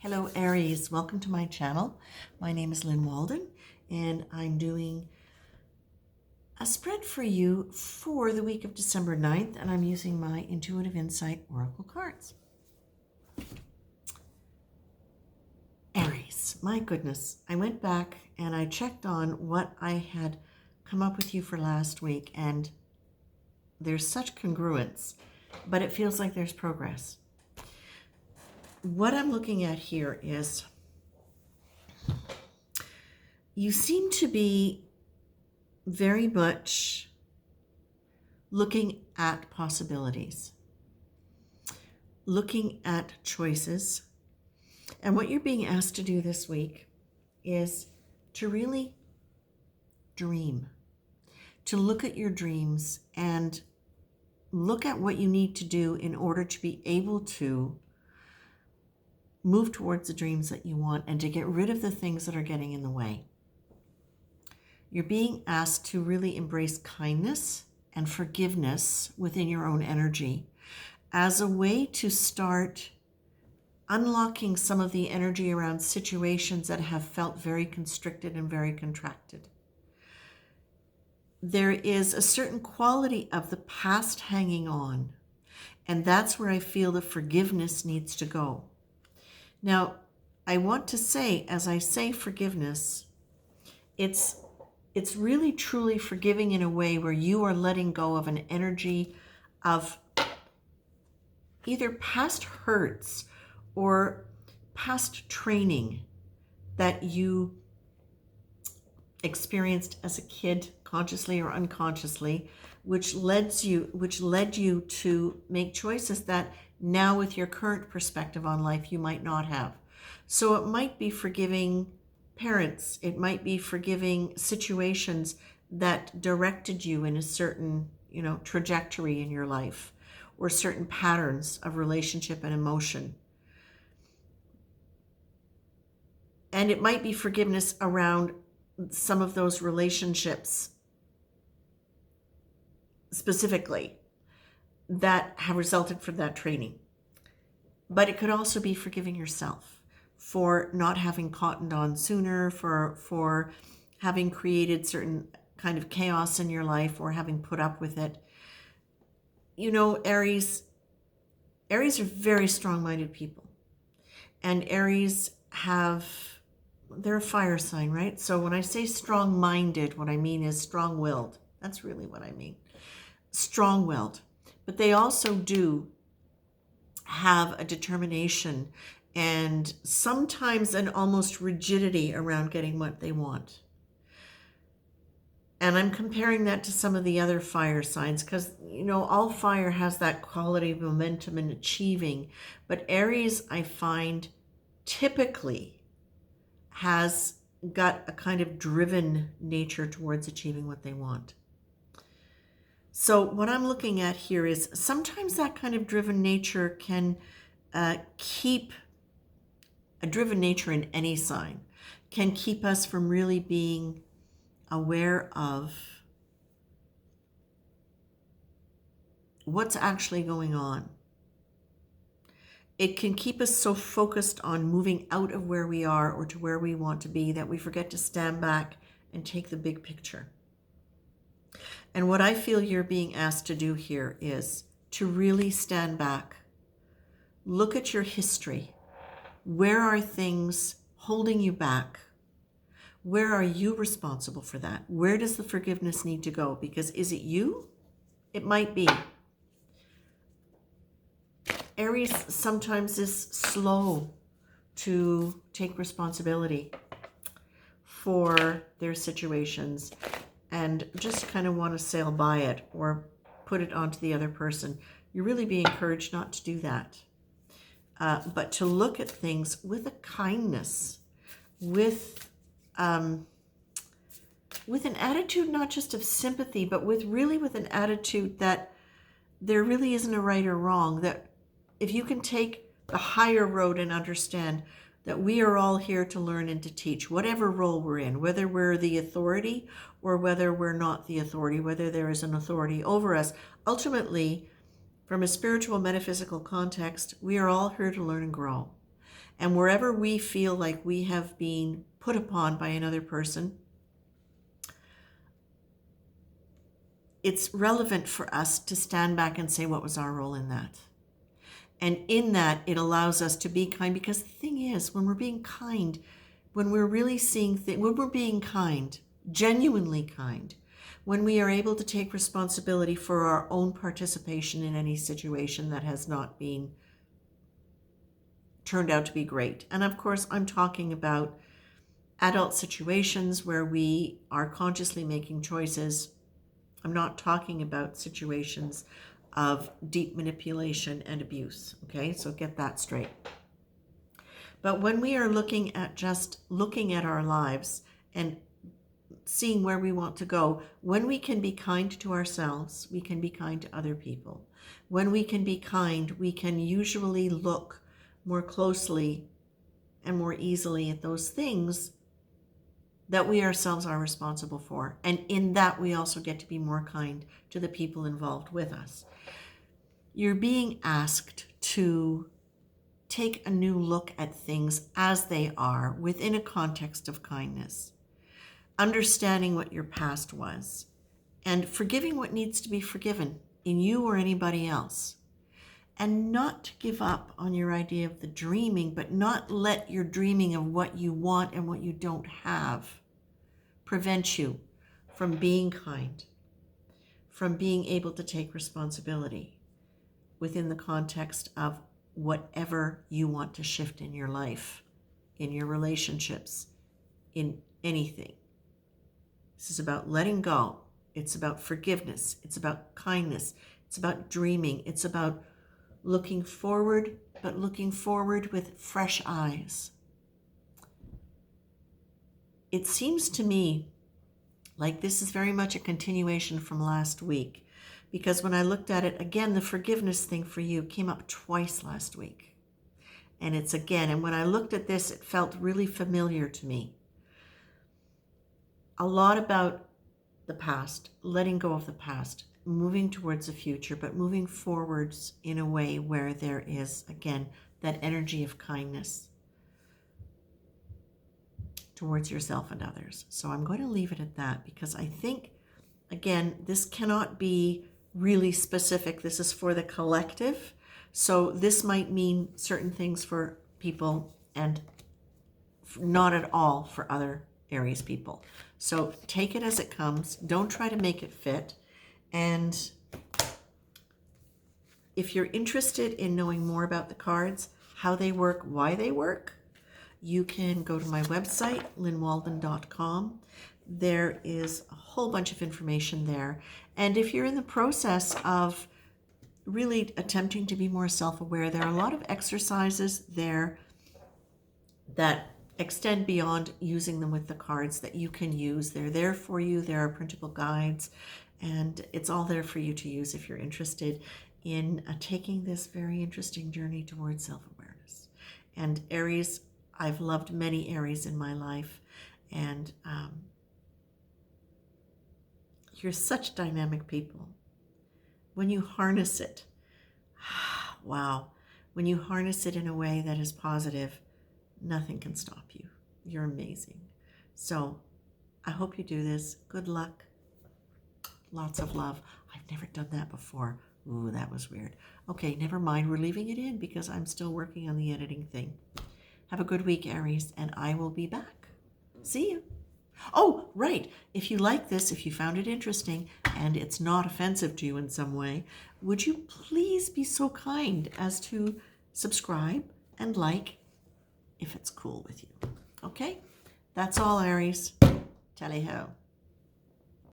Hello Aries, welcome to my channel. My name is Lynn Walden and I'm doing a spread for you for the week of December 9th, and I'm using my Intuitive Insight Oracle cards. Aries, my goodness, I went back and I checked on what I had come up with you for last week, and there's such congruence, but it feels like there's progress. What I'm looking at here is you seem to be very much looking at possibilities, looking at choices. And what you're being asked to do this week is to really dream, to look at your dreams and look at what you need to do in order to be able to move towards the dreams that you want and to get rid of the things that are getting in the way. You're being asked to really embrace kindness and forgiveness within your own energy as a way to start unlocking some of the energy around situations that have felt very constricted and very contracted. There is a certain quality of the past hanging on, and that's where I feel the forgiveness needs to go. Now, I want to say, as I say forgiveness, it's really truly forgiving in a way where you are letting go of an energy of either past hurts or past training that you experienced as a kid, consciously or unconsciously, which led you to make choices that now with your current perspective on life you might not have. So it might be forgiving parents, it might be forgiving situations that directed you in a certain, trajectory in your life, or certain patterns of relationship and emotion. And it might be forgiveness around some of those relationships specifically that have resulted from that training. But it could also be forgiving yourself for not having cottoned on sooner, for having created certain kind of chaos in your life or having put up with it. Aries are very strong-minded people. And Aries they're a fire sign, right? So when I say strong-minded, what I mean is strong-willed. That's really what I mean. Strong-willed. But they also do have a determination and sometimes an almost rigidity around getting what they want. And I'm comparing that to some of the other fire signs because, all fire has that quality of momentum and achieving. But Aries, I find, typically has got a kind of driven nature towards achieving what they want. So what I'm looking at here is sometimes that kind of driven nature can keep a driven nature in any sign can keep us from really being aware of what's actually going on. It can keep us so focused on moving out of where we are or to where we want to be that we forget to stand back and take the big picture. And what I feel you're being asked to do here is to really stand back. Look at your history. Where are things holding you back? Where are you responsible for that? Where does the forgiveness need to go? Because is it you? It might be. Aries sometimes is slow to take responsibility for their situations and just kind of want to sail by it or put it onto the other person. You're really being encouraged not to do that, but to look at things with a kindness, with an attitude not just of sympathy, but with an attitude that there really isn't a right or wrong, that if you can take the higher road and understand that we are all here to learn and to teach, whatever role we're in, whether we're the authority or whether we're not the authority, whether there is an authority over us. Ultimately, from a spiritual metaphysical context, we are all here to learn and grow. And wherever we feel like we have been put upon by another person, it's relevant for us to stand back and say, what was our role in that? And in that, it allows us to be kind, because the thing is, when we're being kind, when we're really seeing things, when we're being kind, genuinely kind, when we are able to take responsibility for our own participation in any situation that has not been turned out to be great. And of course, I'm talking about adult situations where we are consciously making choices. I'm not talking about situations of deep manipulation and abuse. Okay, so get that straight. But when we are looking at our lives and seeing where we want to go, when we can be kind to ourselves, we can be kind to other people. When we can be kind, we can usually look more closely and more easily at those things that we ourselves are responsible for. And in that, we also get to be more kind to the people involved with us. You're being asked to take a new look at things as they are within a context of kindness, understanding what your past was, and forgiving what needs to be forgiven in you or anybody else. And not to give up on your idea of the dreaming, but not let your dreaming of what you want and what you don't have prevent you from being kind, from being able to take responsibility within the context of whatever you want to shift in your life, in your relationships, in anything. This is about letting go. It's about forgiveness. It's about kindness. It's about dreaming. It's about looking forward, but looking forward with fresh eyes. It seems to me like this is very much a continuation from last week, because when I looked at it again, the forgiveness thing for you came up twice last week. And it's again, and when I looked at this, it felt really familiar to me. A lot about the past, letting go of the past, moving towards the future, but moving forwards in a way where there is, again, that energy of kindness towards yourself and others. So I'm going to leave it at that, because I think, again, this cannot be really specific. This is for the collective. So this might mean certain things for people and not at all for other Aries people. So take it as it comes. Don't try to make it fit. And if you're interested in knowing more about the cards, how they work, why they work, you can go to my website, lynnwalden.com. There is a whole bunch of information there. And if you're in the process of really attempting to be more self-aware, there are a lot of exercises there that extend beyond using them with the cards that you can use. They're there for you. There are printable guides, and it's all there for you to use if you're interested in taking this very interesting journey towards self-awareness. And Aries, I've loved many Aries in my life, and you're such dynamic people. When you harness it, wow, when you harness it in a way that is positive, nothing can stop you. You're amazing. So I hope you do this. Good luck. Lots of love. I've never done that before. Ooh, that was weird. Okay, never mind. We're leaving it in because I'm still working on the editing thing. Have a good week, Aries, and I will be back. See you. Oh, right. If you like this, if you found it interesting and it's not offensive to you in some way, would you please be so kind as to subscribe and like if it's cool with you. Okay? That's all, Aries. Tally-ho.